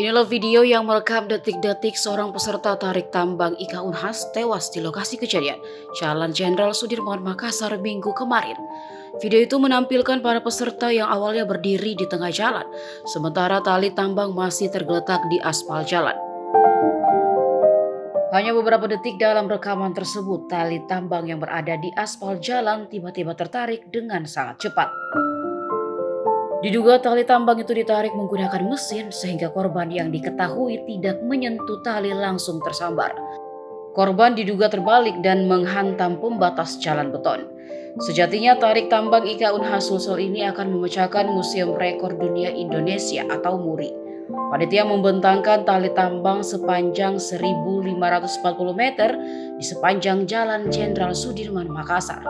Inilah video yang merekam detik-detik seorang peserta tarik tambang Ika Unhas tewas di lokasi kejadian, Jalan Jenderal Sudirman, Makassar, Minggu kemarin. Video itu menampilkan para peserta yang awalnya berdiri di tengah jalan, sementara tali tambang masih tergeletak di aspal jalan. Hanya beberapa detik dalam rekaman tersebut, tali tambang yang berada di aspal jalan tiba-tiba tertarik dengan sangat cepat. Diduga tali tambang itu ditarik menggunakan mesin sehingga korban yang diketahui tidak menyentuh tali langsung tersambar. Korban diduga terbalik dan menghantam pembatas jalan beton. Sejatinya tarik tambang Ika Unhas Sulsel ini akan memecahkan Museum Rekor Dunia Indonesia atau MURI. Panitia membentangkan tali tambang sepanjang 1.540 meter di sepanjang Jalan Jenderal Sudirman, Makassar.